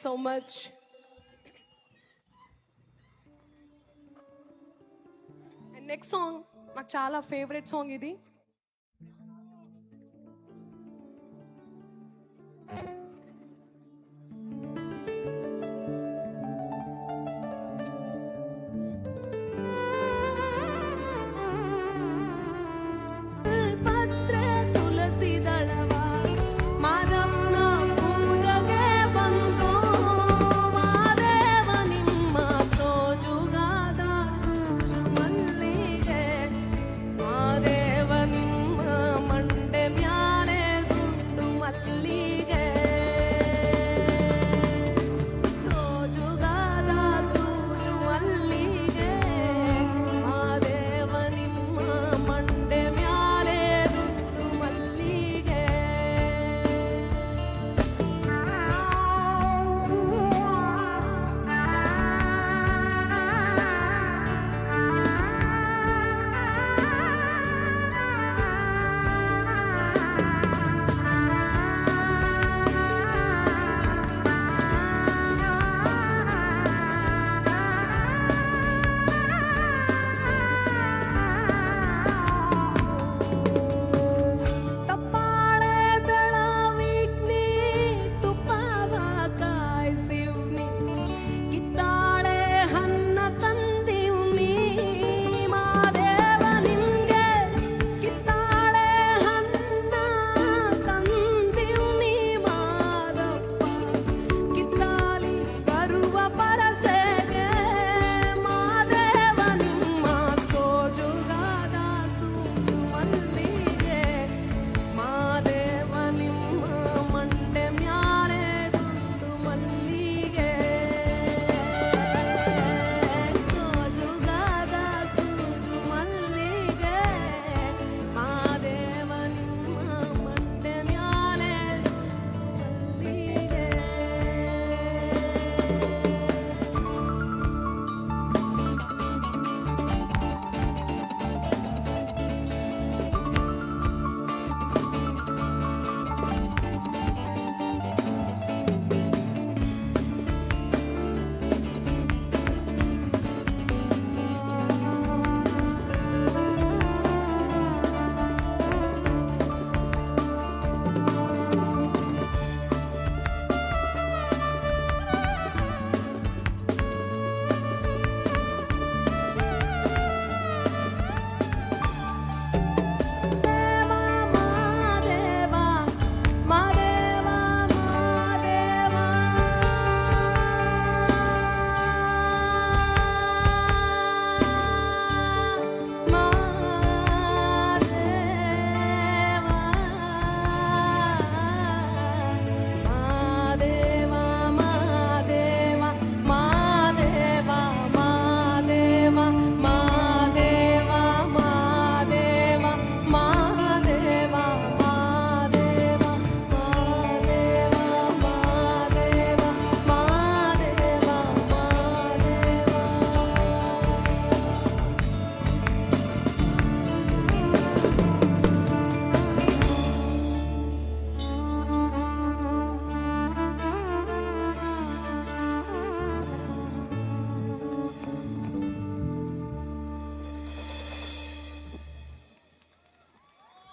So much. And next song నాకు చాలా favourite song ఇది.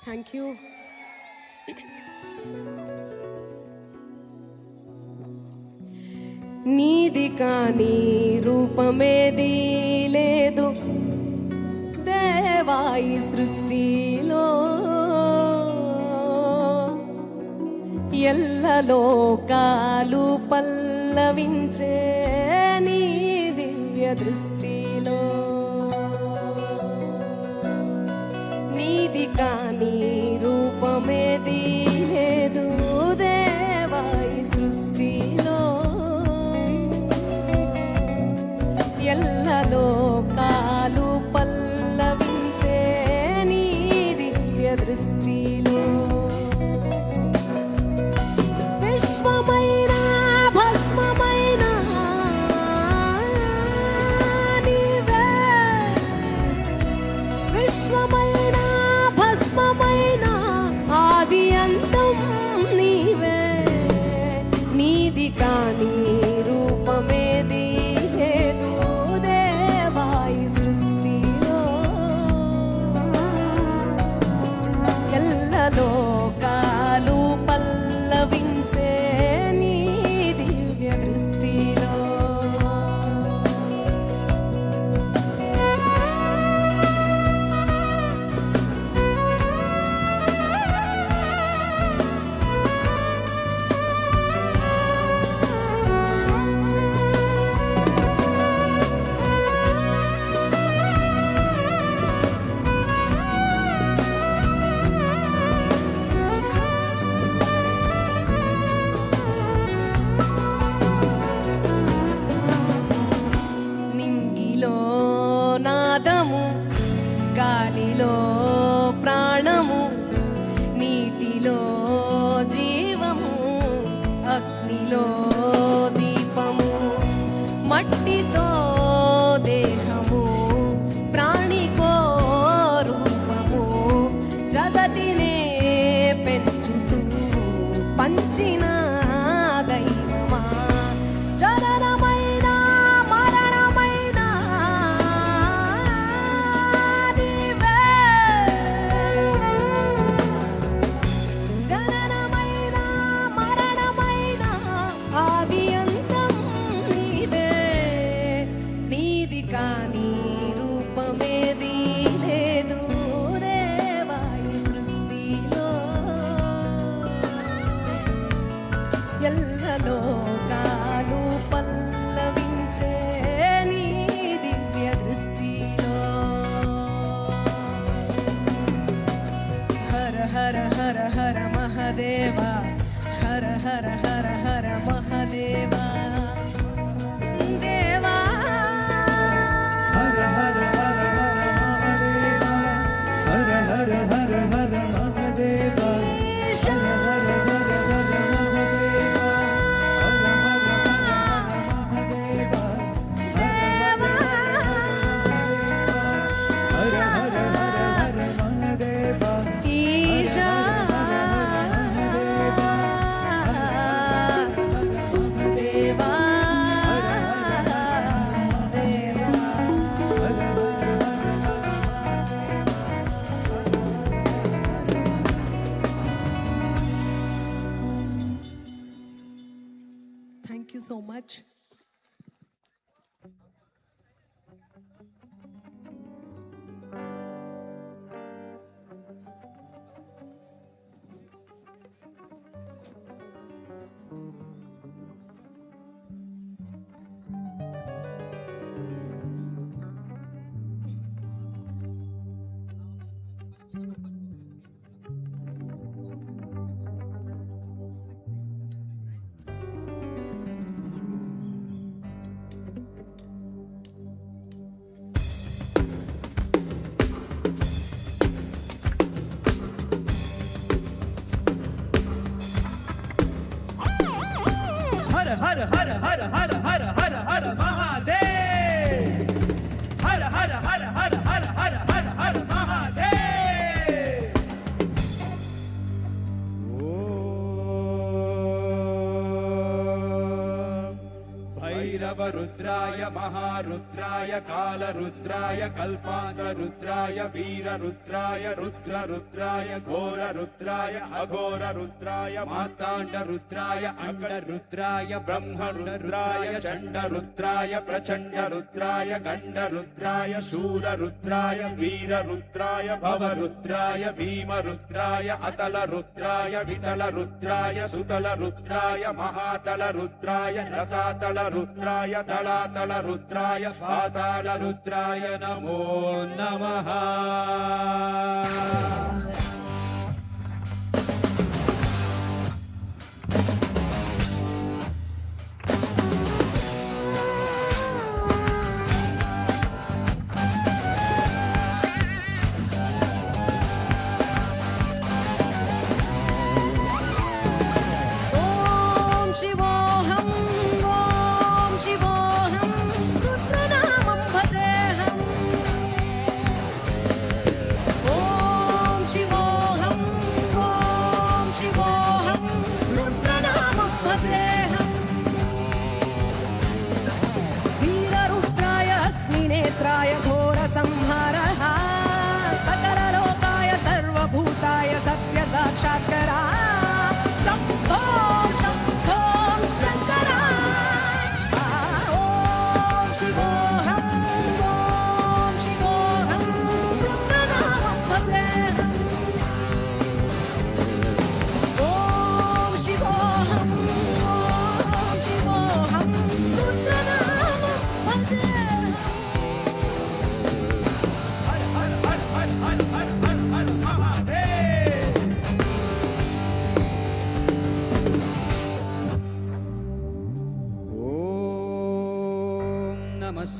Thank you. నీది కాని రూపమేది లేదు దేవా ఈ సృష్టిలో, ఎల్లలోకాలు పల్లవించే నీ దివ్య దృష్టిలో. నీది కాని రూపమేది లేదు దేవా ఈ సృష్టిలో, ఎల్లలోకాలు పల్లవించే నీ దివ్య దృష్టిలో. విశ్వమైన భస్మమైన నాదము, గాలిలో ప్రాణము, నీటిలో జీవము, అగ్నిలో దీపము, మట్టితో దేహము, ప్రాణికో రూపము, జగతినే పెంచుతూ పంచిన దైవమా, జననమైన మరణమైన నీవే, జననమైన మరణమైన ఆది అంతం నీవే, నీది కాని రూపమేది లేదు దేవా ఈ సృష్టిలో, ఎల్లలోకాలు పల్లవించే నీ దివ్య దృష్టిలో. హర హర హర హర మహదేవా, హర హర హర హర మహదేవా దేవా. హర హర హర హర హర హర హర మహదేవ, ఈశా. హర హర హర హర మహదేవ, ఈశా. దేవా దేవా. Thank you so much. హర హర హర హర హర హర హర హర మహాదేవ్, హర హర హర హర హర హర హర హర మహాదేవ్. ఓం భైరవ రుద్రాయ మహారుద్రాయ కాలరుద్రాయ కల్పాంతరుద్రాయ వీరరుద్రాయ రుద్రరుద్రాయ ఘోరరుద్రాయ అఘోరరుద్రాయ మార్తాండరుద్రాయ అండరుద్రాయ బ్రహ్మరుద్రాయ చండరుద్రాయ ప్రచండరుద్రాయ గండరుద్రాయ శూరరుద్రాయ వీరరుద్రాయ భవరుద్రాయ భీమరుద్రాయ అతలరుద్రాయ వితలరుద్రాయ సుతలరుద్రాయ మహాతలరుద్రాయ రసాతలరుద్రాయ దళాతలరుద్రాయ పాతాళరుద్రాయ నమో నమః. ఓం శివోహం, ఓం శివోహం, రుద్రనామం భజేహం. ఓం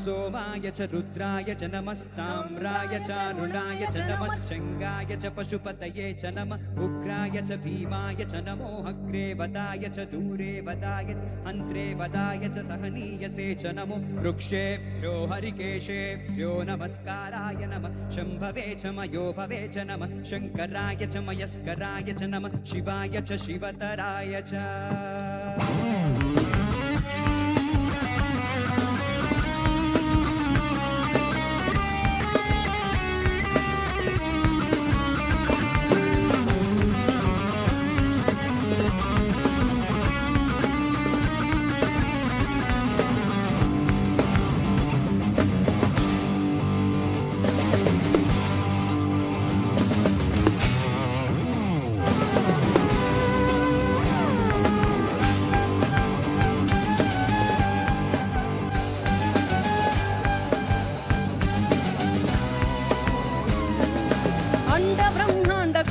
सोमाय च रुद्राय च नमस्ताम्राय चारुणाय च नमः शङ्गाय च पशुपतये च नमः उग्राय च भीमाय च नमो अग्रे वदाय च दूरे वदाय च अन्त्रे वदाय च सहनीयसे च नमो वृक्षेभ्यो हरिकेशेभ्यो नमस्काराय नमः शम्भवे च मयो भवे च नमः शङ्कराय च मयस्कराय च नमः शिवाय च शिवतराय च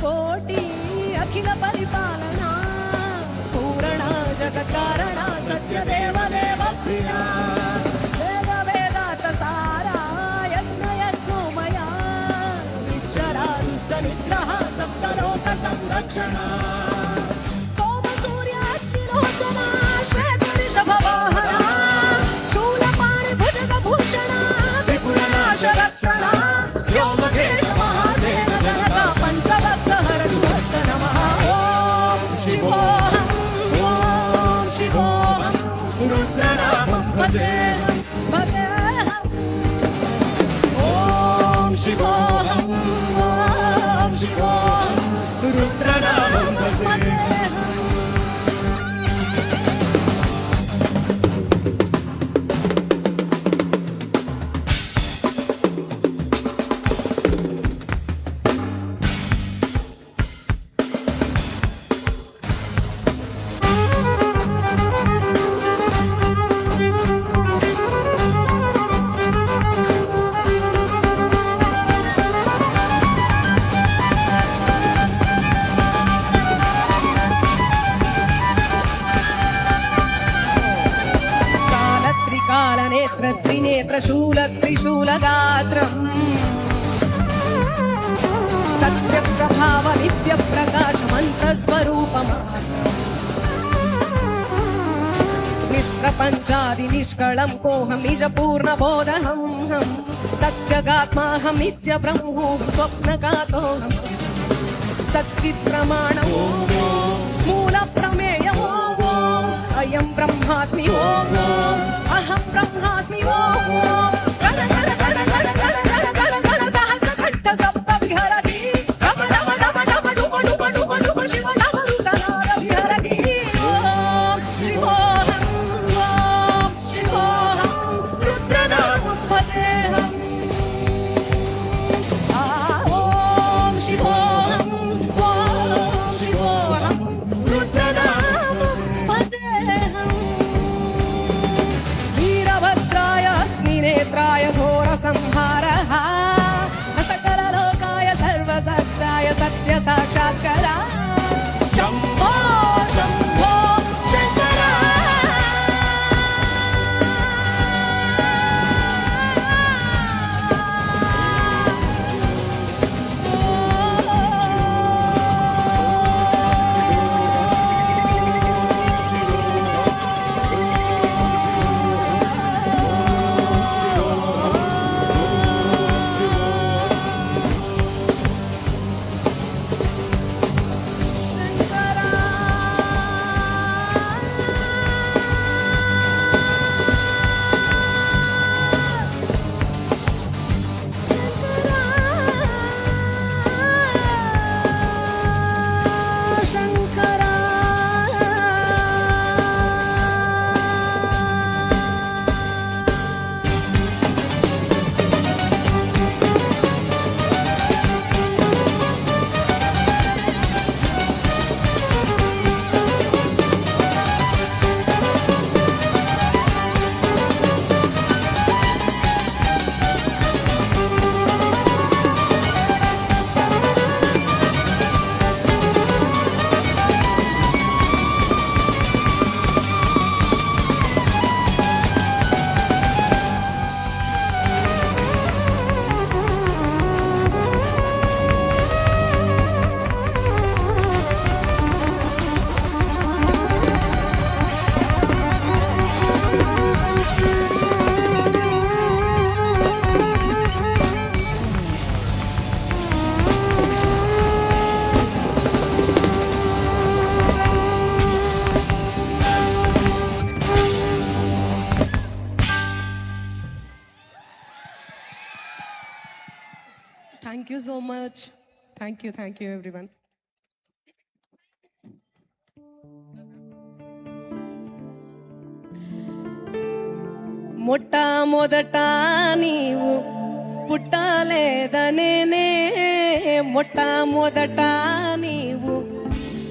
कोटि अखिल परिपालना पूरणा जगत्कारणा सत्यदेव देव प्रिया वेद वेदांत सारा यज्ञ यज्ञोमया ईश्वरा दुष्ट निग्रह सप्तलोक संरक्षणा सोम सूर्य अग्निलोचना श्वेत ऋषभ वाहना शूलपाणि भुजग भूषणा विपुलनाश रक्षणा व्योमकेश महासेन जनता पंचभक्तहर सुहस्त नमः ओम शिवोऽहं ओम शिवोऽहं रुद्रनामं भजेऽहं भजेऽहं ओम शिवोऽहं रुद्रनामं भजेऽहं त्रिनेत्र शूल त्रिशूल गात्रम् सत्य प्रभाव दिव्य प्रकाश मंत्र स्वरूपम् निष्प्रपंचादि निष्कलं कोऽहं निज पूर्ण बोधहं सत्यगात्माहं नित्य ब्रह्मोऽहं स्वप्नकातोऽहं सच्चित्प्रमाणं मूल प्रमेय अयं ब्रह्मास्मि ओम अहं ब्रह्मास्मि ओम गण गण गण गण गण गण गण गण सहस्र घट्ट सप्त विहरति डम डम डम डम डुम डुम डुम डुम शिव नव रुद्रनाद विहरति ओम शिवोऽहं रुद्रनामं भजेऽहं ओम शिवोऽहं रुद्रनामं भजेऽहं वीरभद्राय अग्निनेत्राय घोर thank you so much. Thank you everyone. మొట్టమొదట నీవు పుట్టలేదనేనే, మొట్టమొదట నీవు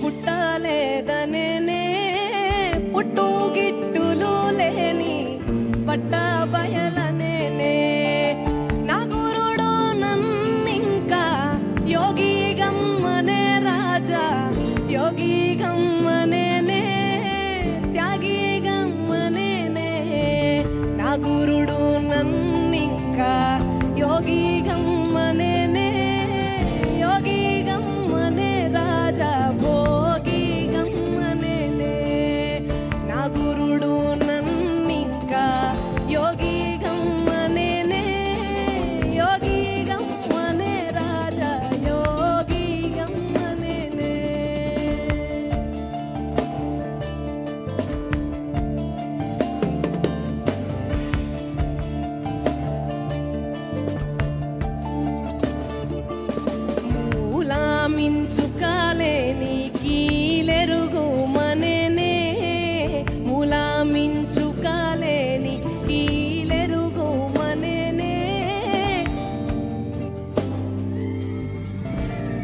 పుట్టలేదనేనే, పుట్టు గిట్టులు లేని పట్ట బయలనేనే, నా గురుడు నన్నింకా యోగి గమ్మనే రాజా, యోగి గమ్మనేనే, త్యాగి గమ్మనేనే, నా గురుడు నన్నింకా యోగి గమ్మనేనే, యోగి గమ్మనే రాజా, భోగి గమ్మనేనే, నా గురుడు నన్నింకా యోగి గమ్మనేనే, యోగి గమ్మనే రాజా, యోగి గమ్మనేనే. మూలామించుకాలేని కీలెరుగు మనేనే, మూలామించుకాలేని కీలెరుగు మనేనే,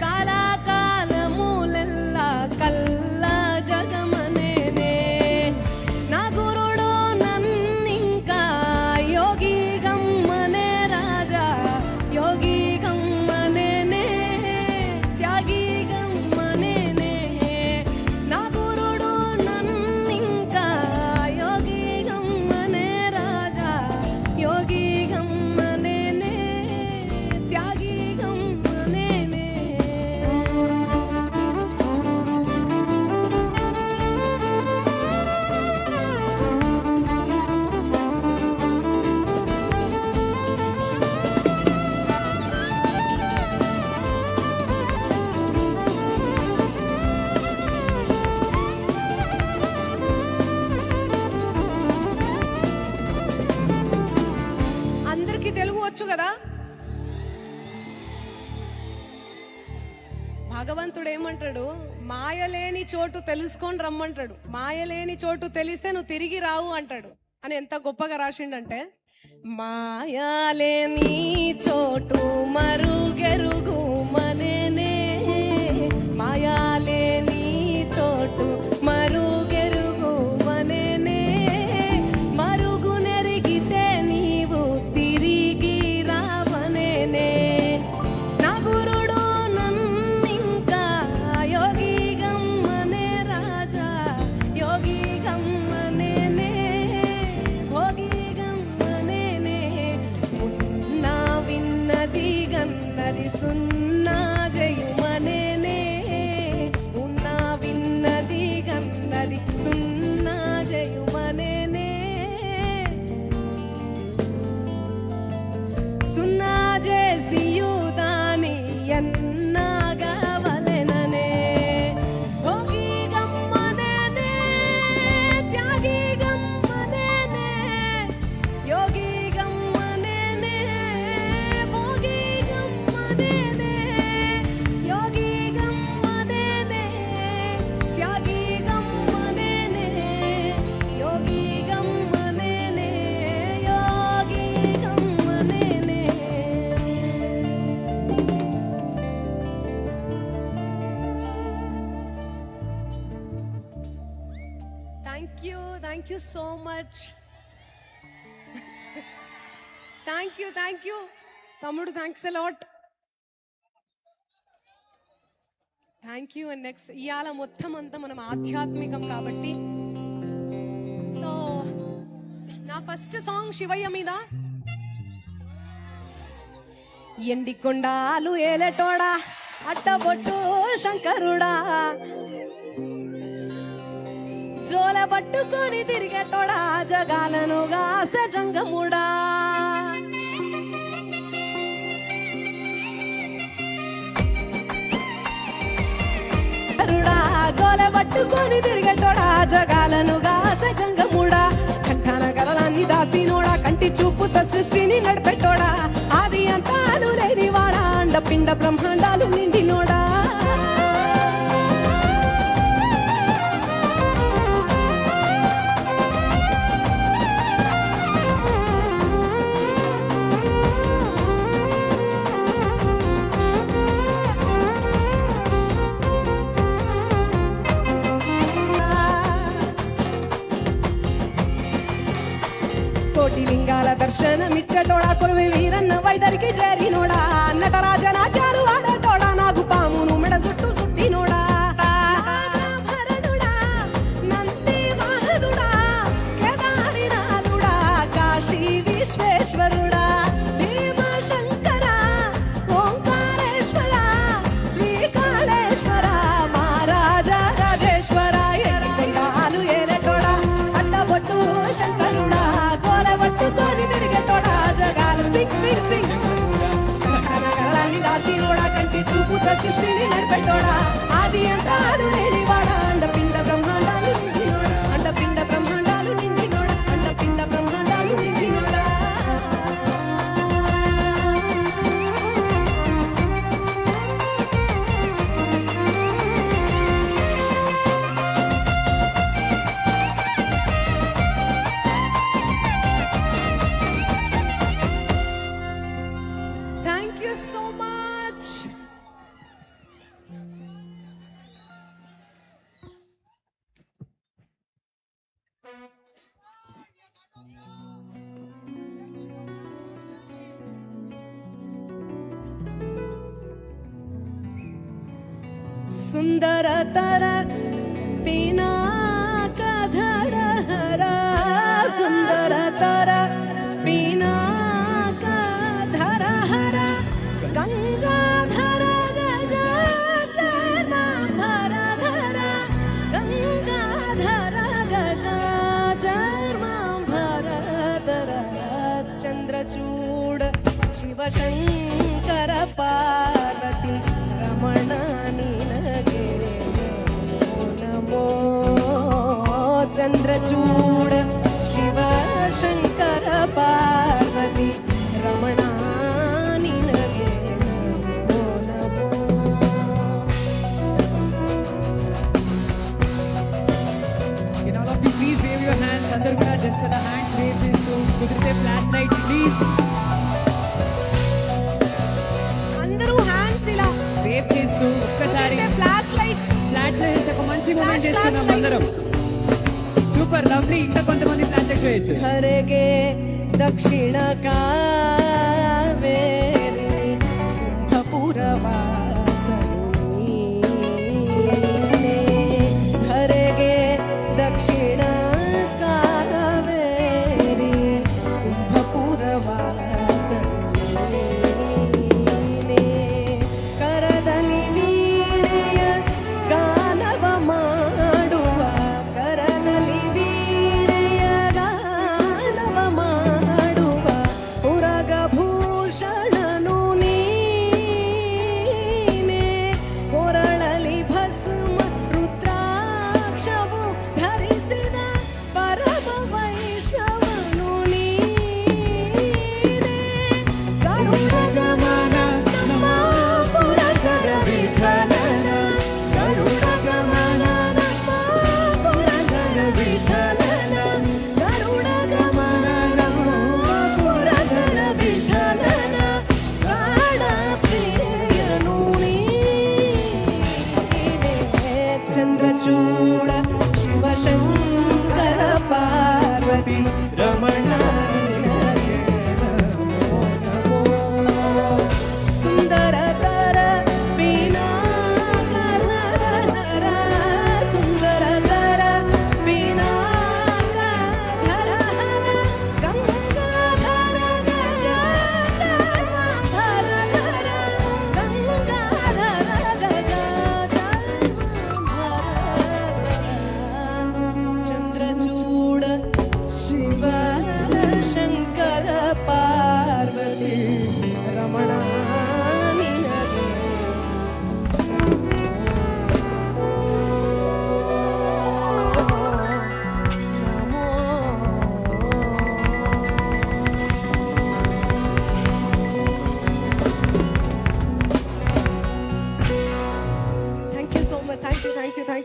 కాలకాలములెల్లా కల్లా జగమనేనే, నా గురుడు నన్నింకా యోగి గమ్మనే రాజా, యోగి గమ్మనేనే, త్యాగి గమ్మనేనే, నా గురుడు నన్నింకా యోగి గమ్మనే రాజా, యోగి గమ్మనేనే, త్యాగి గమ్మనేనే. అందరికీ తెలుగు వచ్చు కదా? భగవంతుడు ఏమంటాడు? మాయలేని చోటు తెలుసుకొని రమ్మంటాడు. మాయలేని చోటు తెలిస్తే నువ్వు తిరిగి రావు అంటాడు అని ఎంత గొప్పగా రాసిండంటే, మాయలేని చోటు మరుగెరుగు మనేనే, మాయలేని చోటు మరుగెరుగు మనేనే, మరుగు నెరిగితే నీవు తిరిగి రావనేనే, నా గురుడు నన్నింకా యోగి గమ్మనే రాజా, యోగి గమ్మనేనే, భోగి గమ్మనేనే, ఉన్నా విన్నది గన్నది సున్నా జయుమనేనే, ఉన్నా విన్నది గన్నది సున్నా జయుమనేనే, సున్నా చేసియుదాని ఎన్నాగవలెననే, భోగి గమ్మనేనే, త్యాగి గమ్మనేనే, యోగి గమ్మనేనే, భోగి గమ్మనేనే, యోగి గమ్మనేనే, త్యాగి గమ్మనేనే, యోగి గమ్మనేనే, యోగి గమ్మనేనే. Thank you so much. Thank you తమ్ముడు, thanks a lot. Thank you. And next ఇవాళ మొత్తం అంతా మనం ఆధ్యాత్మికం కాబట్టి, సో నా ఫస్ట్ సాంగ్ శివయ్య మీద. ఎండి కొండాలు ఏలటోడా, అట్టబొట్టు శంకరుడా, జోల పట్టుకొని తిరిగేటోడా, జగాలను గాసె జంగముడా, జోల పట్టుకొని తిరిగేటోడా, జగాలను గాసె జంగముడా, కంఠాన గలలాన్ని దాసినోడా, కంటి చూపుతో సృష్టిని నడిపెట్టోడా, ఆది అంతాలు లేనివాడా, అండ అండపిండ బ్రహ్మాండాలు నిండినోడా కోటి లింగాల దర్శనమిచ్చటోడా కొలువి వీరన్న వైదరికి చేరినోడా నటరాజనాచారు ఆడటోడా నాకు పామును మెడ చుట్టూ సుట్టినోడా నాగాభరణుడా, నంది వాహనుడా, కేదారినాథుడా, కాశీ విశ్వేశ్వరుడా, భీమశంకర, ఓంకారేశ్వర, శ్రీకాళేశ్వర, మహారాజా రాజేశ్వర, ఎరికొండాలు ఏలేటోడా, అడ్డబొట్టు శంకరుడా, కోలబొట్టుతోని తిరిగేటోడా, జగాలు సింగ్ సింగ్ సింగ్ నగరాన్ని దాసినోడా, కంటి చూపుతో సృష్టిని నడిపెట్టోడా, ఆది అంతాలు లేనివాడా, అండపిండ బ్రహ్మాండాలు నిండినోడా, అండపిండ బ్రహ్మాండాలు నిండినోడా, అండపిండ బ్రహ్మాండాలు నిండినోడా. Thank you so much. సుందరతర పినాకధర హర సుందరతర పినాకధర హర గంగాధర గజ చర్మాంబరధర గంగాధర గజ చర్మాంబరధర చంద్రచూడ శివశంకర పార్వతి రమణ నినగే నమో చంద్రచూడ శివశంకర పార్వతి రమణ నినగే నమో నమో. Can all of you please wave your hands? అందరూ కూడా జస్ట్ అలా హ్యాండ్స్ వేవ్ చేస్తూ కుదిరితే ఫ్లాష్ లైట్స్ ప్లీజ్ అందరూ హ్యాండ్స్ ఇలా వేవ్ చేస్తూ ఒక్కసారి ఫ్లాష్ లైట్స్ ఫ్లాష్ లైట్స్ ఒక మంచి మూమెంట్ Flash చేస్తున్నాం lights. అందరం. Super lovely. ఇంకా కొంతమంది ఫ్లాష్ లైట్స్ వేయచ్చు. హరగే దక్షిణ కావేరి కుంభపురవాసని హరగే దక్షిణ కావేరి కుంభపురవాసని ಕರದಲ್ಲಿ ವೀಣೆಯ ಗಾನವ ಮಾಡುವ ಕರದಲ್ಲಿ ವೀಣೆಯ ಗಾನವ ಮಾಡುವ ಪುರಗಭೂಷಣ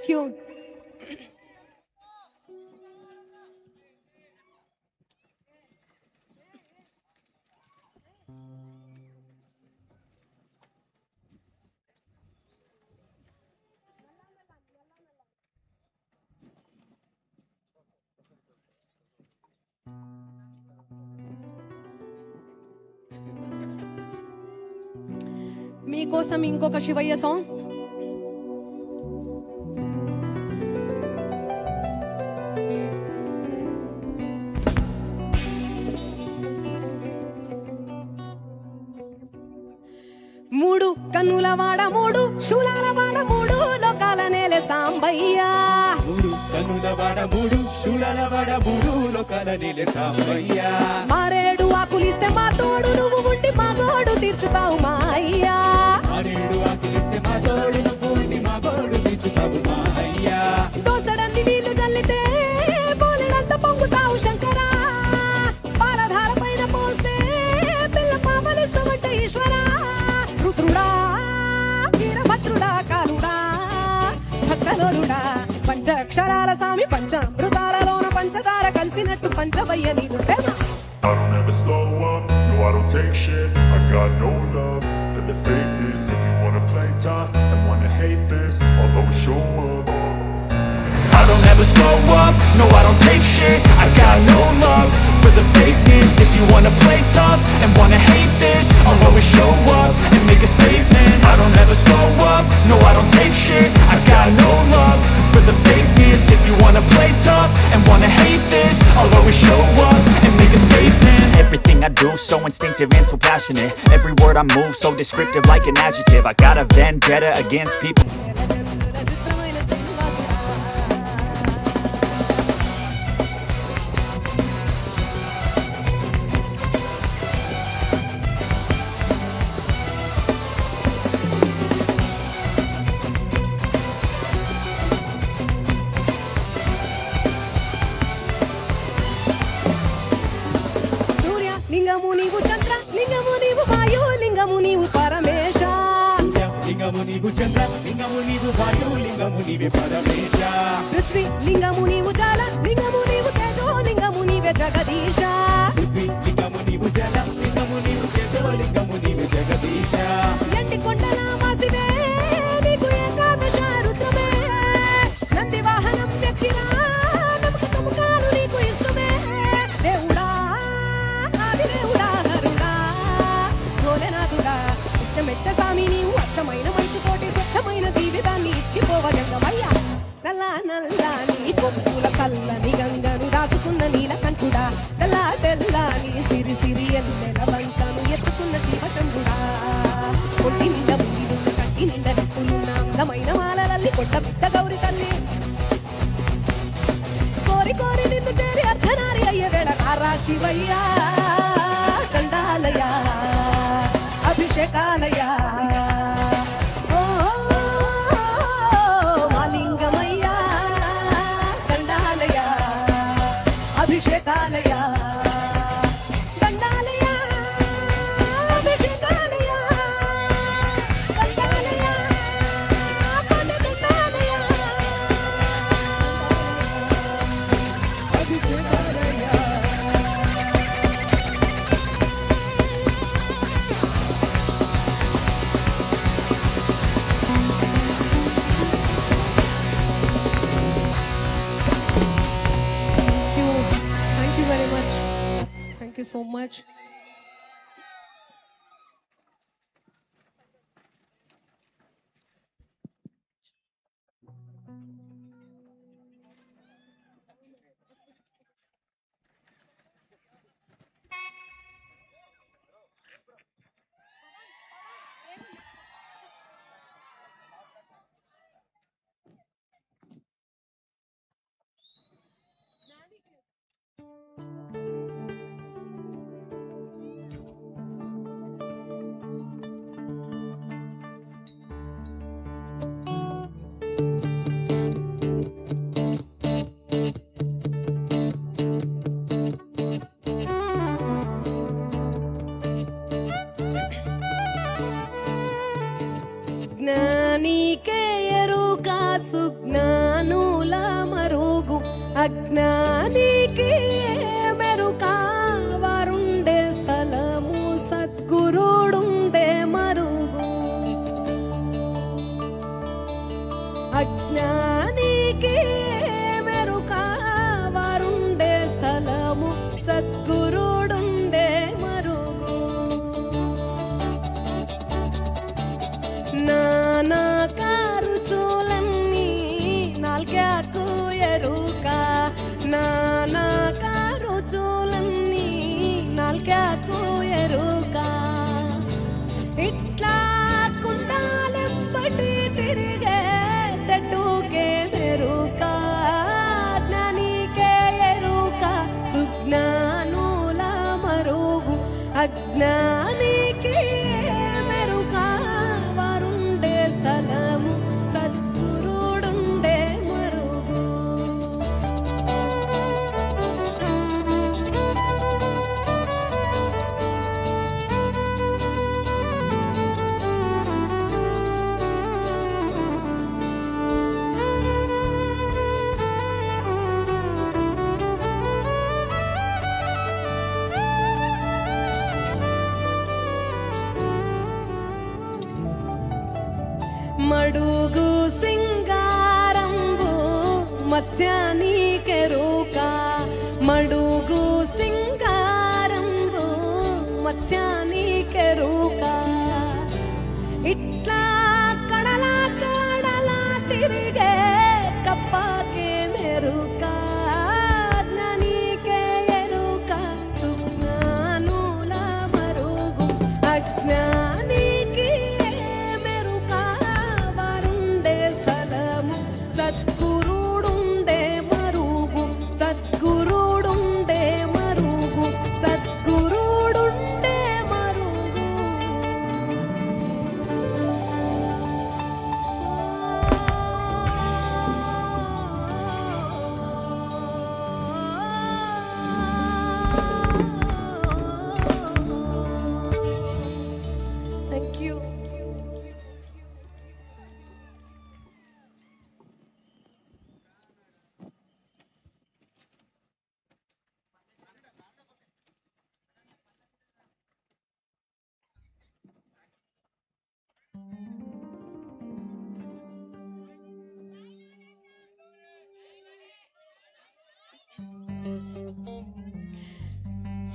థ్యాంక్ యూ. మీకోసం ఇంకొక శివయ్య సాంగ్. మూడు కన్నుల వాడ మూడు శూలాల వాడ మూడు లోకాల నేల సాంబయ్య. మూడు కన్నుల వాడ మూడు శూలాల వాడ మూడు లోకాల నేల సాంబయ్య. మారేడు ఆకులిస్తే మా తోడు నువ్వు ఉండి మా గోడు తీర్చుతావు మా అయ్యా. మారేడు ఆకులిస్తే మా తోడు నువ్వు ఉండి మా గోడు తీర్చుతావు మా అయ్యా. దోసడన్ని నీళ్లు చల్లితే పోలినంత పొంగుతావు శంకరా. పాలధార పైన పోస్తే పిల్ల పాపలిస్తామంట ఈశ్వరా. రుద్రుడా వీరభద్రుడా కాలుడా భక్తలోలుడా పంచాక్షరాల స్వామి పంచామృతాలలోన పంచదార కలిసినట్టు పంచవయ్య నీదు ప్రేమ. I don't ever slow up, no I don't take shit. I got no love for the fakeness. If you wanna play tough and wanna hate this, I'll always show up. I don't ever slow up, no I don't take shit. I got no love for the fakeness. If you wanna play tough and wanna hate this, I'll always show up and make a statement. I don't ever slow up, no I don't take shit. I got no love for the fakeness. If you wanna play tough and wanna hate this, I'll always show up and make a statement. Everything I do so instinctive and so passionate. Every word I move so descriptive like an adjective. I got a vendetta against people. సూర్య లింగము నీవు చంద్ర లింగము నీవు వాయు లింగము నీవు పరమేశ. లింగము నీవు చంద్ర లింగము నీవు వాయు లింగము నీవే పరమేశ. పృథ్వీ లింగము నీవు జాల లింగము నీవు తేజో లింగము నీవే జగదీశ. పృథ్వీ లింగము నీవు జల లింగము నీవు తేజో లింగము నీవే జగదీశ. ఎండి కొండల వాసివే నీకు ఏకాదశ రుద్రమే. నంది వాహనం వ్యక్తిరా నమ్మకము కాను నీకు ఇష్టమే. దేవుడా ఆది దేవుడా నరుడా భోలేనాథుడా ఉచ్చమెట్ట స్వామి నీవు అచ్చమైన మనసుతోటి స్వచ్ఛమైన జీవితాన్ని ఇచ్చిపోవగంగమయ్యా. నల్ల నల్ల నీ కొప్పుల సల్లని గంగను రాసుకున్న నీల కంఠుడా. తెల్ల తెల్ల నీ సిరి సిరి ఎల్లెల వంకను ఎత్తుకున్న శివశంభుడా. ఒంటి నిండా ముగిదున్న కంటి నిండా నిప్పులున్న అందమైన మాలలల్లి కొట్ట బిడ్డ గౌరి తల్లి. కోరి కోరి నిన్ను చేరి అర్ధనారి అయ్యే వేళ నారా శివయ్యా. దండాలయ అభిషేకాలయ ఓ మాలింగమయ్య. దండాలయ అభిషేకాలయ దండాలయ అభిషేకాలయ దండాలయ కోటి దండాలయ అభిషేకాలయ. Thank you very much. Thank you so much. Gnanike ఎరుక సుజ్ఞానుల మరుగు అజ్ఞానికి మెరుక వారుండే స్థలము సద్గురుడుండే మరుగు అజ్ఞానికి మెరుక వారుండే స్థలము సద్గురుడుండే మరుగు నానాకారు చూలన్నీ నాల్కాకు ఎరుక నానాకారు చూలన్నీ నాల్కాకు ఎరుక ఇట్లా కుండాలెంబటి తిరిగే తట్టుకే మెరుక జ్ఞానికే ఎరుక సుజ్ఞానుల మరుగు అజ్ఞానికి మెరుక వారుండే స్థలము సద్గురుడుండే మరుగు మడుగు సింగారంబు మత్స్యానికెరుక మడుగు సింగారంబు మత్స్యానికెరుక ఇట్లా కడలా కడలా తిరిగే కప్పకే మెరుక జ్ఞానికే ఎరుక సుజ్ఞానుల మరుగు అజ్ఞానికి మెరుక వారుండే స్థలము సద్గురుడుండే మరుగు సద్గురుడుండే మరుగు సద్గురుడుండే మరుగు థ్యాంక్ యూ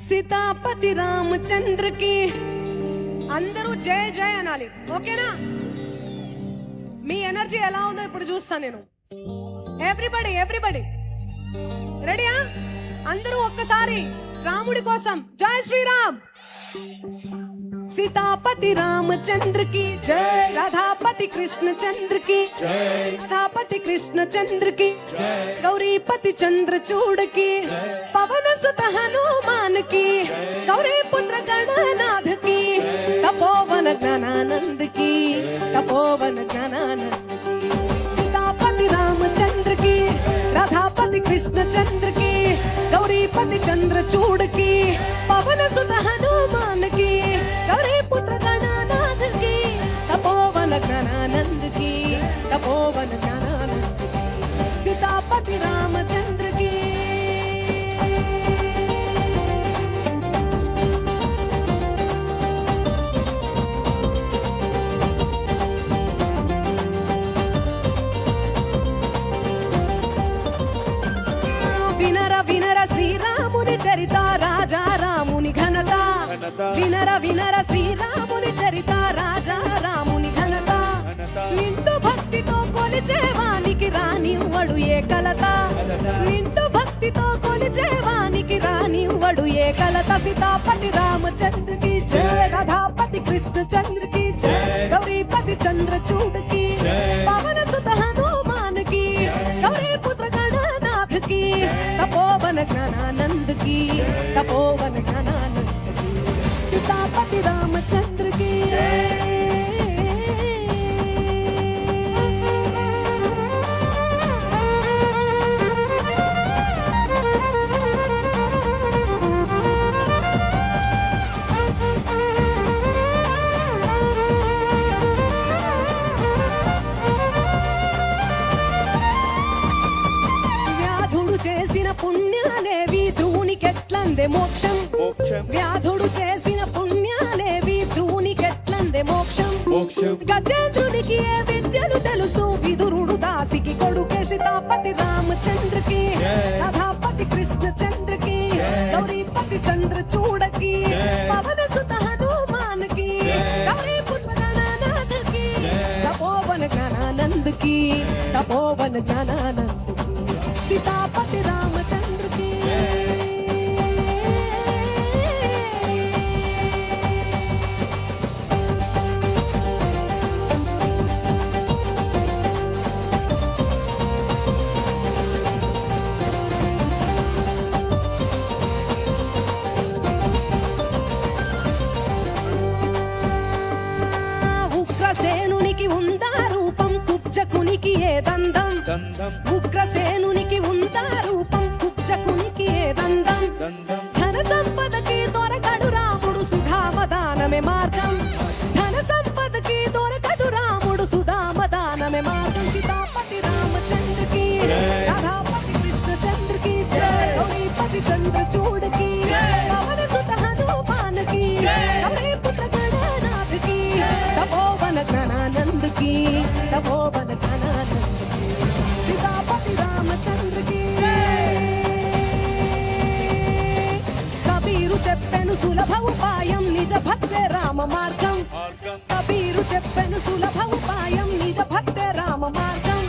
సీతాపతి రామచంద్రకి అందరూ జయ జయ అనాలి ఓకేనా మీ ఎనర్జీ ఎలా ఉందో ఇప్పుడు చూస్తాను నేను ఎవ్రీబడి ఎవ్రీబడి రెడీయా అందరూ ఒక్కసారి రాముడి కోసం జై శ్రీరామ్ सीतापति रामचंद्र की जय राधापति कृष्ण चंद्र की जय राधापति कृष्ण चंद्र की जय गौरीपति चंद्रचूड़ की पवन सुत हनुमान की गौरी पुत्र गणनाथ की तपोवन ज्ञानानंद की तपोवन ज्ञानानंद की सीतापति रामचंद्र की राधापति कृष्ण चंद्र की गौरीपति चंद्रचूड़ की पवन सुत हनुमान की गौरी पुत्र गणनाथ की तपोवन ज्ञानानंद की तपोवन ज्ञानानंद की सीतापति रामचंद्र की వినర వినర శ్రీరాముని చరిత రాజా రాముని ఘనత వినర వినర శ్రీరాముని చరిత రాజా రాముని ఘనత నిండు భక్తితో కొలిచేవానికి రానివ్వడు ఏ కలత నిండు భక్తితో కొలిచేవానికి రానివ్వడు ఏ కలత सीतापति रामचंद्र की जय राधापति कृष्ण चंद्र की जय गौरीपति चंद्रचूड़ की पवन सुत हनुमान की गौरी पुत्र गणनाथ की तपोवन ज्ञानानंद की तपोवन ज्ञानानंद की सीतापति रामचंद्र की మోక్షం గజేంద్రునికి ఏ విద్యలు తెలుసు విదురుడు దాసికి కొడుకే సీతాపతి రామచంద్రకి రాధాపతి కృష్ణచంద్రకి గౌరీపతి చంద్రచూడకి పవన సుత హనుమాన్కి గౌరీపుత్ర గణనాథకి తపోవన జ్ఞానానందకి తపోవన జ్ఞానానందకి సీతాపతి రామచంద్రకి ఉగ్రసేనునికి ఉందా రూపం కుబ్జకునికి ఏ దండం దండం ఉగ్రసేనునికి ఉందా రూపం కుబ్జకునికి ఏ దండం దండం ధన సంపదకి దొరకడు రాముడు సుధామదానమే మార్గం ధన సంపదకి దొరకడు రాముడు సుధామదానమే మార్గం సీతాపతి రామచంద్రకి రాధాపతి కృష్ణచంద్రకి గౌరీపతి చంద్రచూడకి పవన సుత హనుమాన్కి గౌరీపుత్ర గణనాథకి తపోవన జ్ఞానానందకి తపోవన జ్ఞానానందకి సీతాపతి రామచంద్రకి కబీరు చెప్పెను సులభ ఉపాయం నిజ భక్తే రామ మార్గం కబీరు చెప్పెను సులభ ఉపాయం నిజ భక్తే రామ మార్గం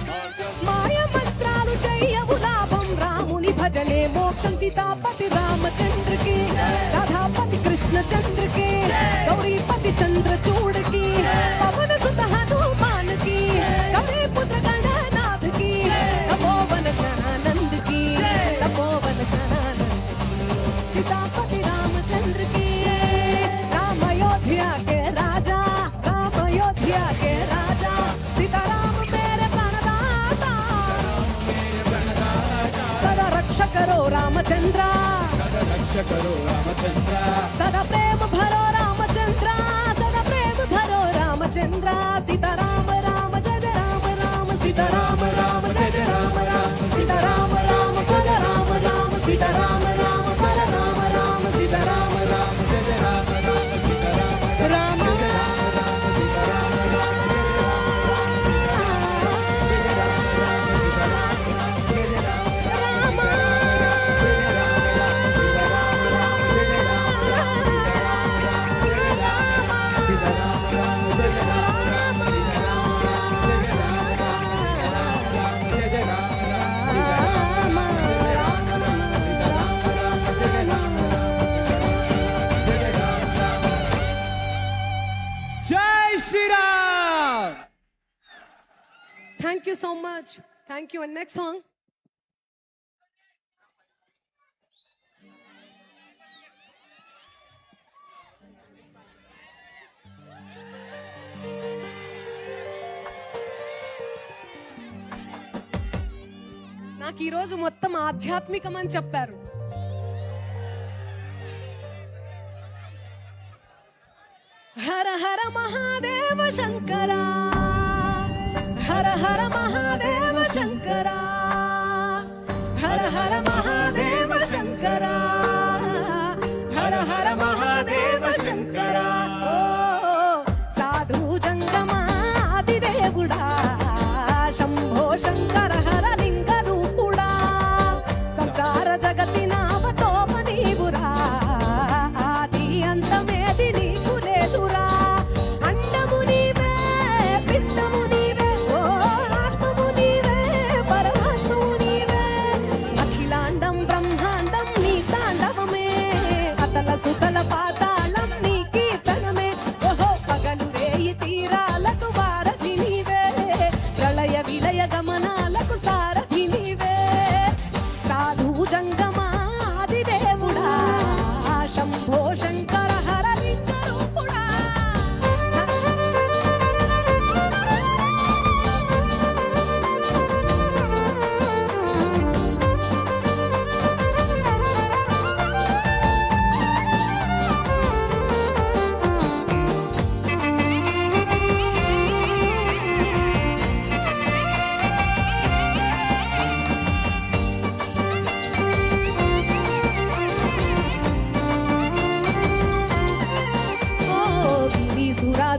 మాయ మంత్రాలు చెయ్యవు లాభం రాముని భజనే మోక్షం సీతాపతి రామచంద్రకి రాధాపతి కృష్ణచంద్రకి గౌరీపతి చంద్రచూడకి పవన సుత హనుమాన్కి గౌరీపుత్ర గణనాథకి తపోవన జ్ఞానానందకి తపోవన జ్ఞానానందకి सीतापति रामचंद्र की राम अयोध्या के राजा सीताराम मेरे प्राणदाता सदा रक्षा करो रामचंद्र రక్ష కరో రామచంద్ర सदा प्रेम भरो रामचंद्र सदा प्रेम भरो रामचंद्र सीताराम राम जय राम राम सीताराम राम जय राम राम सीताराम राम जय राम राम सीताराम राम जय राम राम सीताराम राम जय राम राम सीताराम राम జై Sriram Thank you so much. Thank you. And next song. నాకు ఈరోజు మొత్తం ఆధ్యాత్మికం అని చెప్పారు. హర హర మహాదేవ శంకర హర హర మహాదేవ శంకర హర హర మహాదేవ శంకర హర హర మహాదేవ శంకర ఓ సాధు జంగమాది దేవుడా శంభో శంకర హర లింగ రూపుడా సంచార జగతి నామతో నీవురా ఆది అంతమేది నీకు లేదురా అండము నీవే పిండము నీవే ఓ ఆత్మము నీవే పరమాత్మము నీవే అఖిలాండం బ్రహ్మాండం నీ తాండవమే అతల సుతల పాతాళం నీ కీర్తనమే ఓహో పగలు రేయి తీరాల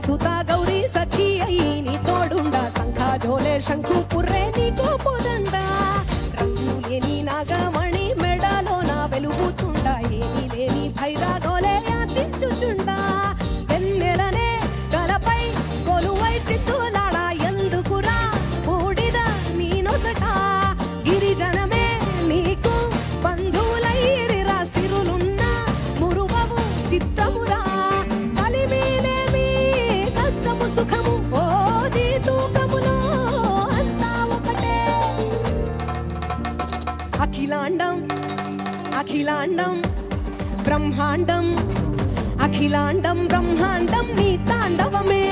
సుత గౌరీ సఖీ అయి నీ తోడుండా శంఖ జోలే శంకు పుర్రే నీకో పొదండ రంగు లేని నాగమణి మెడలో నా వెలుగుచుండ ఏమీ లేని భైరాగోలే యాచించుచుండా వెన్నెలనే తలపై కొలువై చిత్తులాడ ఎందుకురా బూడిద నీ నొసట గిరిజనమే నీకు బంధువులైరిరా సిరులున్న మురువవు చిత్తమురా కలిమేలేమి కష్టము సుఖము ఓ నీ తూకములో అంతా ఒకటే అఖిలాండం అఖిలాండం బ్రహ్మాండం అఖిలాండం బ్రహ్మాండం నీ తాండవమే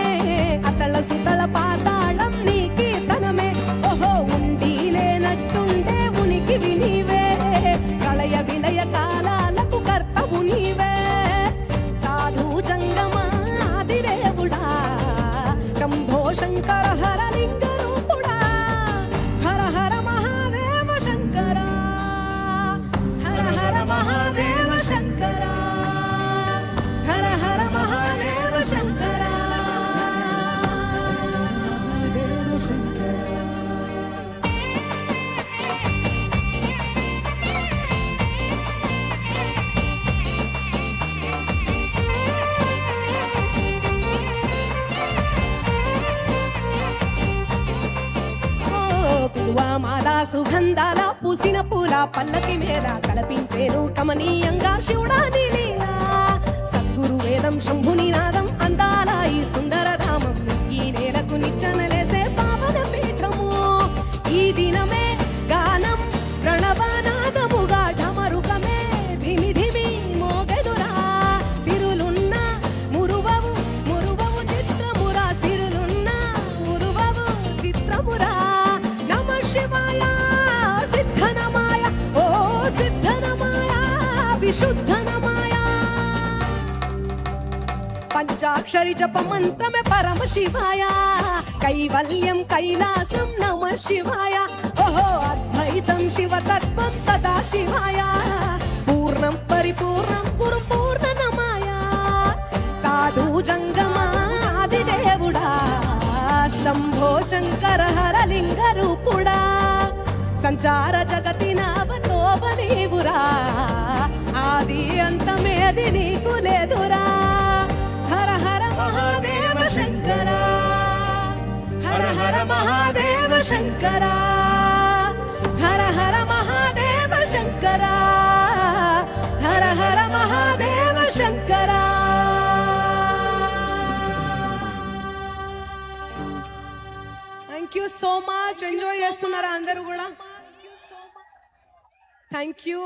అతళ సుతళ పాతాళం నీ కీర్తనమే ఓహో ఉండి లేనట్టుండే ఉనికి వినివే ప్రళయ విలయ కాలాలకు కర్తవు నీవే సాధు జంగమా ఆదిదేవుడా శంభో శంకర హర లింగ రూపుడా హర హర మహాదేవ శంకర హర హర మహాదేవ శంకర హర హర మహాదేవ శంకర పుల్వామాల సుగంధాల పూసిన పూల పల్లకి మేర కలపించేను కమనీయంగా శివుడా నీలీలా సద్గురు వేదం శంభుని నాదం అందాల ఈ సుందర ధామం ఈ నేలకు నిచ్చనలేసే పావన పీఠము ఈ దినమే గానం ప్రణవనాదముగా ఢమరుకమే ధిమి ధిమి మోగెదురా సిరులున్న మురువవు మురువవు చిత్రమురా సిరులున్న మురువవు చిత్రమురా నమ శివాయ సిద్ధనమాయ ఓ సిద్ధనమాయ విశుద్ధనమాయ పంచాక్షరి జప మంత్రమే పరమ శివాయ కైవల్యం కైలాసం నమ శివాయ ఓహో అద్వైతం శివతత్వం సదా శివాయ పూర్ణం పరిపూర్ణం గురు పూర్ణనమాయ సాధు జంగమాదిదేవుడా శంభో శంకర హర లింగ రూపుడా సంచార జగతి నావతోవ నీవురా ఆది అంతమేది నీకు లేదురా Hara Hara Mahadeva Shankara Hara Hara Mahadeva Shankara Hara Hara Mahadeva Shankara Hara Hara Mahadeva Shankara thank you so much enjoy చేస్తున్నారా అందరూ కూడా థ్యాంక్ యూ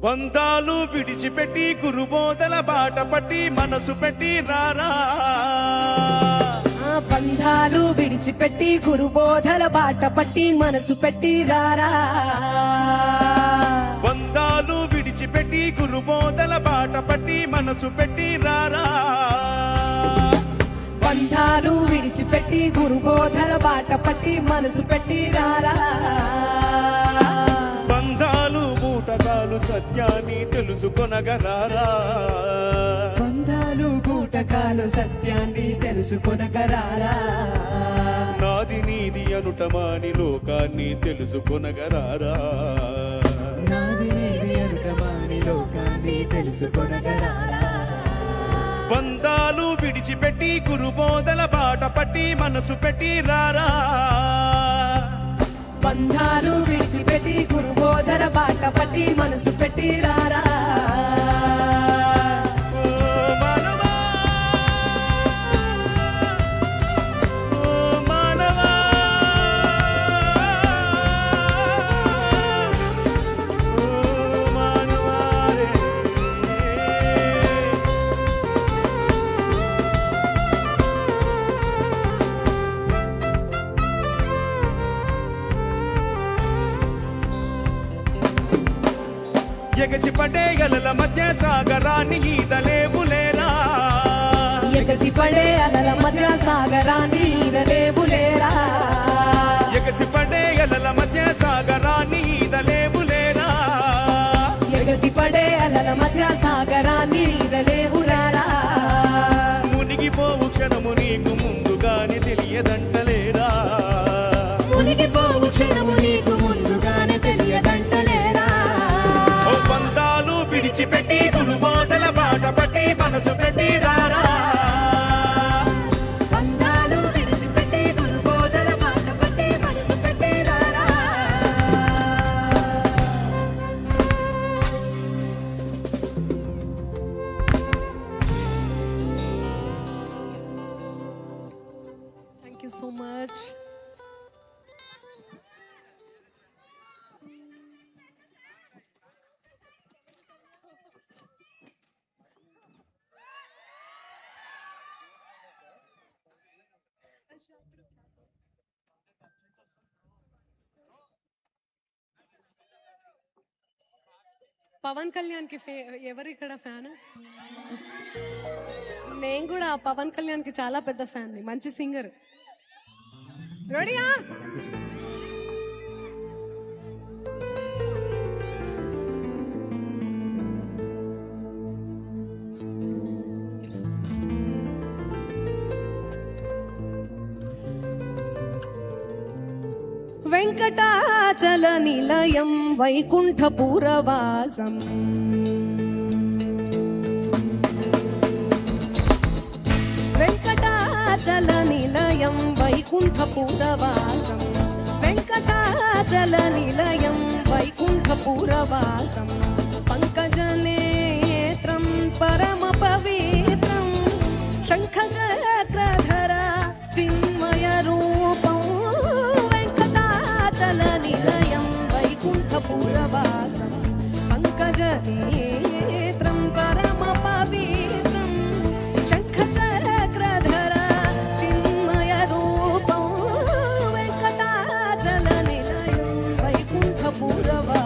బంధాలు విడిచిపెట్టి గురుబోధల బాట పట్టి మనసు పెట్టి రారా బంధాలు విడిచిపెట్టి గురుబోధల బాట పట్టి మనసు పెట్టి రారా బంధాలు విడిచిపెట్టి గురుబోధల బాట పట్టి మనసు పెట్టి రారా బంధాలు విడిచిపెట్టి గురుబోధల బాట పట్టి మనసు పెట్టి రారా బంధాలు బూటకాలు సత్యాన్ని తెలుసుకొనగరారా బంధాలు బూటకాలు సత్యాన్ని తెలుసుకొనగరారా నాది నీది అనుటమాని లోకాన్ని తెలుసుకొనగరారా నాది నీది అనుటమాని లోకాన్ని తెలుసుకొనగరారా బంధాలు విడిచిపెట్టి గురుబోధల బాట పట్టి మనసు పెట్టి రారా బంధాలు విడిచిపెట్టి గురుబోధల బాట పట్టి మనసు పెట్టి రారా ఓ మానవా, ఓ మానవా, ఓ మానవా రే. ఎగసి పడే గలల మధ్య సాగరాన్ని ఈదలేవులేరా ఎగసి పడే అలల మధ్య సాగరాన్ని ఈదలేవులేరా ఎగసి పడే గలల మధ్య సాగరాన్ని ఈదలేవులేరా ఎగసి పడే అలల మధ్య సాగరాన్ని ఈదలేవులేరా మునిగిపోవు క్షణము నీకు ముందుగానే తెలియదంటలేరా మునిగిపోవు క్షణము నీకు ముందుగానే తెలియదంటలేరా ఓ బంధాలు విడిచిపెట్టి గురుబోధల బాట పట్టి మనసు పెట్టి రారా బంధాలు విడిచిపెట్టి గురుబోధల బాట పట్టి మనసు పెట్టి రారా Thank you so much. Pawan Kalyan కి ఎవరు ఇక్కడ ఫ్యాన్ నేను కూడా పవన్ కళ్యాణ్ కి చాలా పెద్ద ఫ్యాన్ మంచి సింగర్ రెడీయా వెంకటాచల నిలయం వైకుంఠపురవాసం వెంకటాచల నిలయం వైకుంఠపురవాసం వెంకటాచల నిలయం వైకుంఠపురవాసం పంకజనేత్రం పరమ పవిత్రం శంఖచక్రధర చిన్మయ రూపం వెంకటాచల నిలయం వైకుంఠపురవాసం పంకజనేత్రం పరమ పవిత్రం శంఖచక్రధర చిన్మయ రూపం వెంకటాచల నిలయం వైకుంఠపురవాసం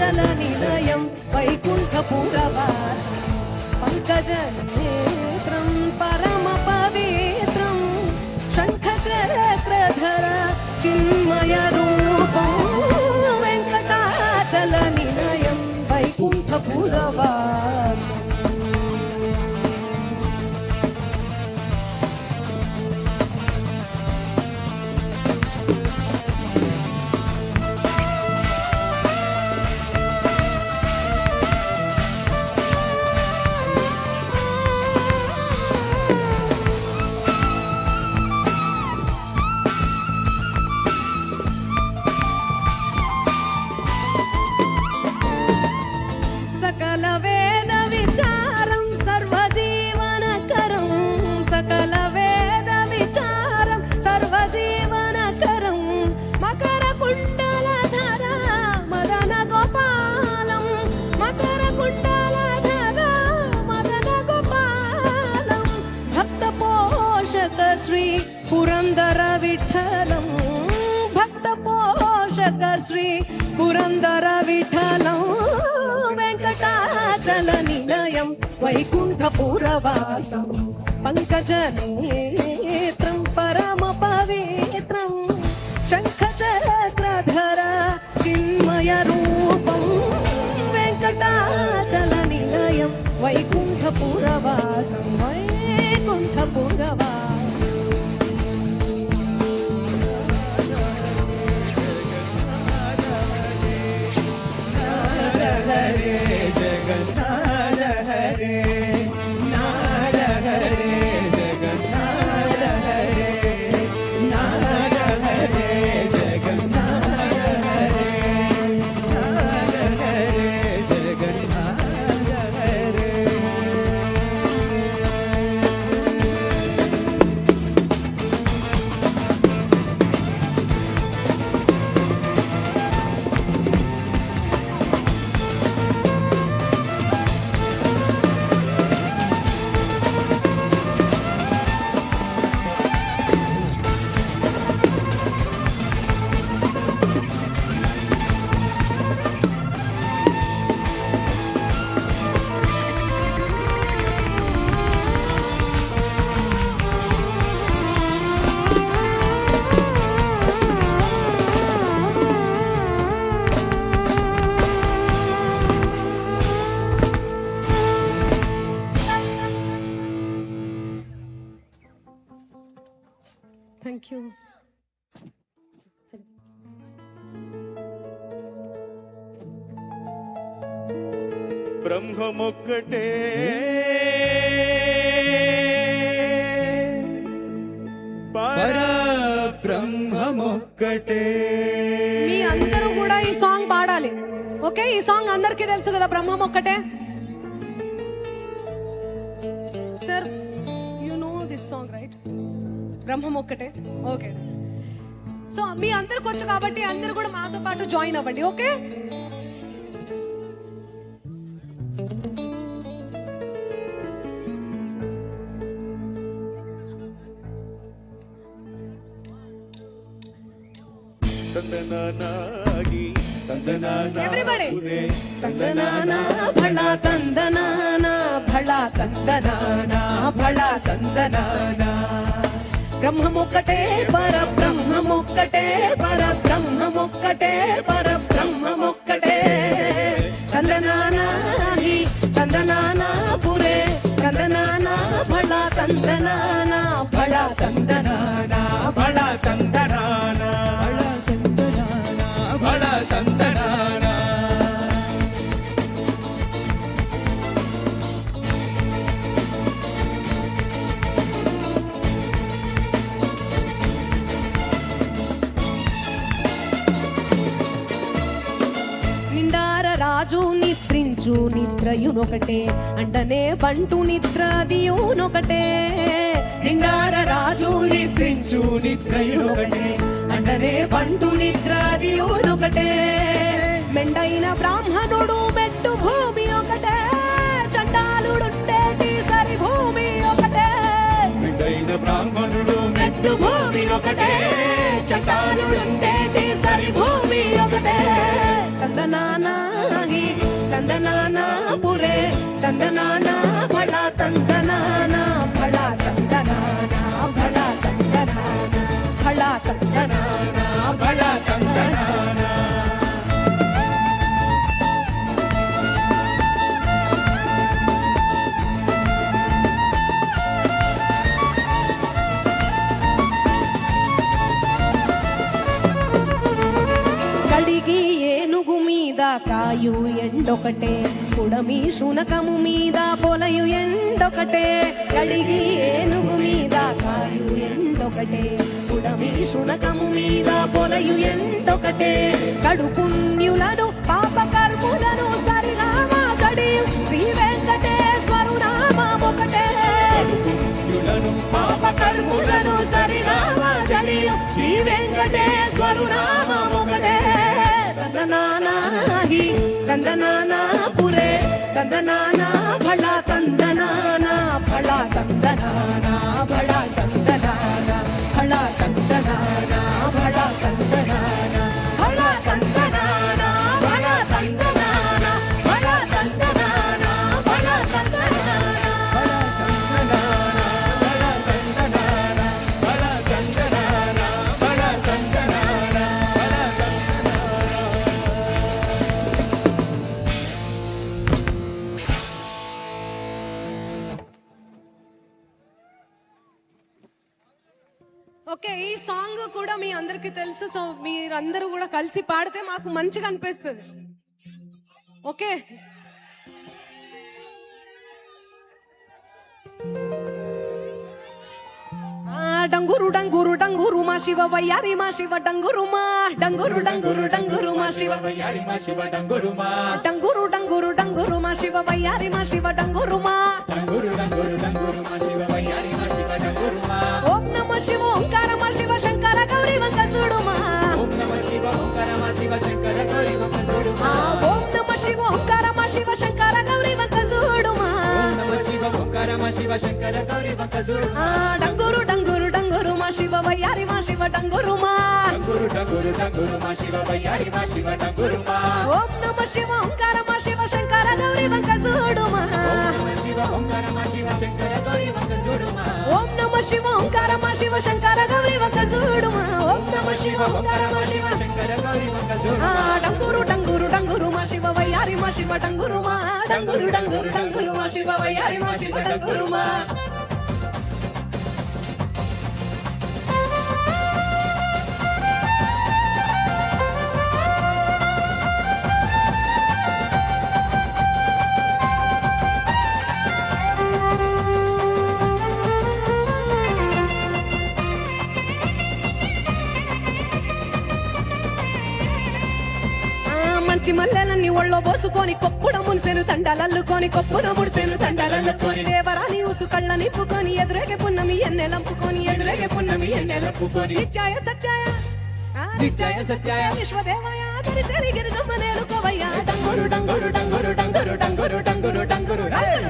వెంకటాచల నిలయం వైకుంఠపురవాసం పంకజనేత్రం పరమ పవిత్రం శంఖచక్రధర చిన్మయ రూపం వెంకటాచల నిలయం వైకుంఠపురవాసం. సకల వేద విచారం సర్వజీవనకరం సకల వేద విచారం సర్వజీవనకరం మకర కుండలధర మదన గోపాలం మకర కుండలధర మదన గోపాలం భక్త పోషక శ్రీ పురందర విఠలం భక్త పోషక శ్రీ పురందర విఠలం వెంకటాచల నిలయం వైకుంఠపురవాసం పంకజనేత్రం పరమ పవిత్రం శంఖచక్రధర చిన్మయ రూపం వెంకటాచల నిలయం వైకుంఠపురవాసం వైకుంఠపురవాసం. హరే జగన్నాథ హరే నాద హరే జగన్నాథ హరే నాద హరే జగన్నాథ హరే నాద హరే జగన్నాథ హరే. Thank you. బ్రహ్మమొక్కటే పరబ్రహ్మమొక్కటే. మీ అందరూ కూడా ఈ సాంగ్ పాడాలి. ఓకే, ఈ సాంగ్ అందరికీ తెలుసు కదా, బ్రహ్మం ఒక్కటే. Sir you know this song right? Brahmam ఒక్కటే. ఓకే, సో మీ అందరికి వచ్చు కాబట్టి అందరూ కూడా మాతో పాటు జాయిన్ అవ్వండి. Okay, everybody. తందనానా భళా తందనానా భళా తందనానా భళా తందనానా. బ్రహ్మమొక్కటే పరబ్రహ్మమొక్కటే పరబ్రహ్మమొక్కటే పరబ్రహ్మమొక్కటే. తందనానా హి తందనానా పురే తందనానా భళా తందనానా భళా తందనానా భళా తందనానా భళా తందనానా. నిండార రాజు నిద్రించు నిద్రయునొకటే అండనే బంటు నిద్రదియునొకటే. నిండార రాజు నిద్రించు నిద్రయునొకటే అండనే బంటు నిద్రదియునొకటే. మెండైన బ్రాహ్మణుడు మెట్టు భూమి ఒకటే చండాలుడుండేటి సరి భూమి ఒకటే. మెండైన బ్రాహ్మణుడు మెట్టు భూమి ఒకటే చండాలుడుండేటి సరి భూమి ఒకటే. తందనానా తందనానా పురే తందనానా భళా తందనానా భళా తందనానా భళా తందనానా భళా తందనానా భళా తందనానా. కడిగి ఏనుగు మీద కాయు ఎండొకటే కుడమి శునకము మీద పొలయు ఎండొకటే. కడిగి ఏనుగు మీద కాయు ఎండొకటే కుడమి శునకము మీద పొలయు ఎండొకటే. కడు పుణ్యులను పాప కర్ములను సరినామా గడియు శ్రీ వెంకటేశ్వరు నామమొకటే. పాప కర్ములను సరినామా గడియు శ్రీ వెంకటేశ్వరు నామమొకటే. తందనానా హి తందనానా పురే తందనానా భళా తందనానా భళా తందనానా భళా తందనానా భళా తందనానా భళా తందనానా భళా తందనానా భళా తందనానా భళా తందనానా భళా తందనానా. ఓకే, ఈ సాంగ్ కూడా మీ అందరికి తెలుసు. సో మీరందరూ కూడా కలిసి పాడితే మాకు మంచిగా అనిపిస్తుంది. ఓకే, డంగురు డంగురు డంగురు మా శివ వయ్యారి మా శివ డంగురు మా డంగురు డంగురు డంగురు మా శివ వయ్యారి మా శివ డంగురు మా డంగురు డంగురు డంగురు మా శివ వయ్యారి మా శివ డంగురు మా డంగురు డంగురు డంగురు మా శివ వయ్యారి మా శివ డంగురు మా. ఓం నమః శివ ఓంకార మా శివ శంకర గౌరీ వంకసుడు మా ఓం నమః శివ ఓంకార మా శివ శంకర గౌరీ వంకసుడు మా ఓం నమః శివ ఓంకార మా శివ శంకర గౌరీ వంకసుడు మా ఓం నమః శివ ఓంకార మా శివ శంకర గౌరీ వంకసుడు మా. డంగురు డంగురు డంగురు మా శివ వయ్యారి మా శివ డంగురు మా డంగురు డంగురు డంగురు మా శివ వయ్యారి మా శివ డంగురు మా. ఓం నమః శివ ఓంకార మా శివ శంకర గౌరీ వంకసుడు మా ఓం నమః శివ ఓంకార మా శివ శంకర గౌరీ వంకసుడు మా ఓం నమః శివ ఓంకార మా శివ శంకర గౌరీ వంకసుడు మా ఓం నమః శివ ఓంకార మా శివ శంకర గౌరీ వంకసుడు మా. డంగురు డంగురు డంగురు మా శివ వయ్యారి మా శివ డంగురు మా డంగురు డంగురు డంగురు మా శివ వయ్యారి మా శివ డంగురు మా. మంచి మల్లెలన్నీ ఒళ్ళో పోసుకొని కొప్పుడ మునిసెను తండాలల్లుకొని కొప్పున ముడిసెను తండాలల్లుకొని దేవరాని ఉసు కళ్ళ నిప్పుకొని ఎదురేగే పున్నమి ఎన్నెలంపుకొని ఎదురేగే పున్నమి ఎన్నెలంపుకొని నిత్యాయ సత్యాయ నిత్యాయ సత్యాయ విశ్వదేవాయ దరిశరి గిరిజమ్మ నేలుకోవయ్యా. డంగురు డంగురు డంగురు డంగురు డంగురు డంగురు డంగురు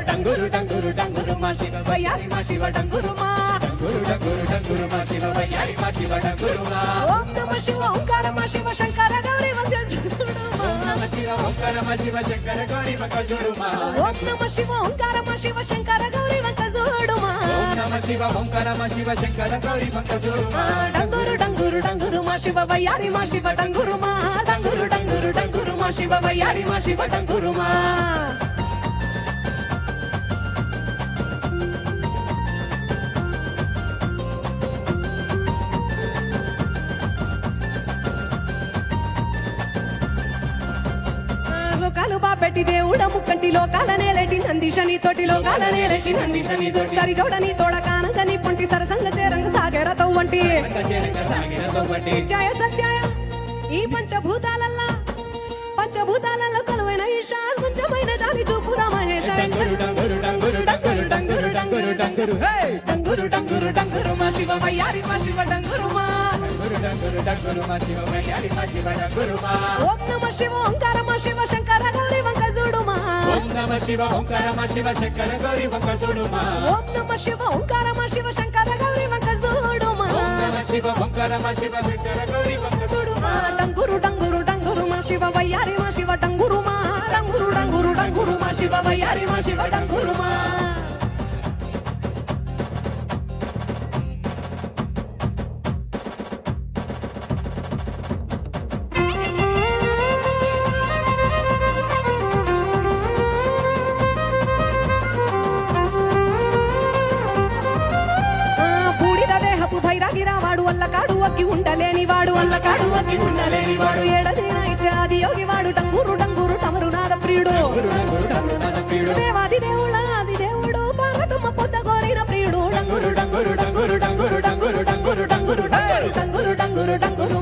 డంగురు డంగురు డంగురు మా శివ వయ్యారి మా శివ డంగురు మా డంగురు డంగురు డంగురు మా శివ వయ్యారి మా శివ డంగురు మా. ఓం నమః శివ ఓంకార మా శివ శంకర గౌరీ వంకసుడు మా ఓం నమః శివ ఓంకార మా శివ శంకర గౌరీ వంకసుడు మా ఓం నమః శివ ఓంకార మా శివ శంకర గౌరీ వంకసుడు మా ఓం నమః శివ ఓంకార మా శివ శంకర గౌరీ వంకసుడు మా. డంగురు డంగురు డంగురు మా శివ వయ్యారి మా శివ డంగురు మా డంగురు డంగురు డంగురు మా శివ వయ్యారి మా శివ డంగురు మా. లోకాలు బాపెట్టి దేవుడ ముక్కంటి లోకాల నేలటి నందిశని తోటి లోకాల నేలసి నందిశని తోటి సరి జోడని తోడ కానంగని పొంటి సరసంగ చేరంగ సాగరతో వంటి నిత్యాయ సత్యాయ ఈ పంచభూతాలల్లా పంచభూతాలలో కొలువైన ఈశా కొంచెమైన జాలి చూపు రామహేశ. డంగురు డంగురు డంగురు డంగురు డంగురు డంగురు డంగురు డంగురు డంగురు డంగురు మా శివ వయ్యారి మా శివ డంగురు మా డంగురు డంగురు డంగురు మా శివ వయ్యారి మా శివ డంగురు మా. ఓం నమః శివ ఓంకార మా శివ శంకర గౌరీ వంకసుడు మా ఓం నమః శివ ఓంకార మా శివ శంకర గౌరీ వంకసుడు మా ఓం నమః శివ ఓంకార మా శివ శంకర గౌరీ వంకసుడు మా ఓం నమః శివ ఓంకార మా శివ శంకర గౌరీ వంకసుడు మా. డంగురు డంగురు డంగురు మా శివ వయ్యారి మా శివ డంగురు మా డంగురు డంగురు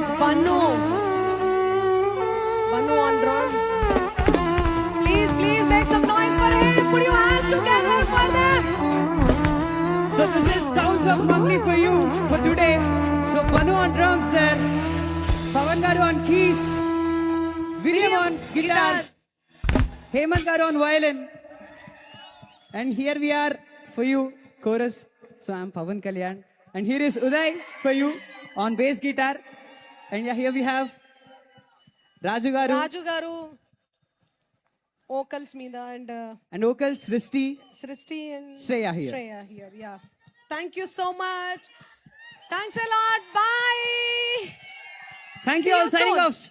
That's Banu on drums. Please make some noise for him. Put your hands together for them. So this is Sounds of Mangli for you for today. So Banu on drums there, Pavan garu on keys, William on guitars, Hemant garu on violin, and here we are for you, chorus. So I'm Pavan Kalyan, and here is Uday for you on bass guitar, and yeah, here we have Raju garu Raju garu, vocals Mida and vocals Srishti. Srishti and Shreya here. Yeah. Thank you so much. Thanks a lot. Bye. Thank See you all. you Signing soon. off.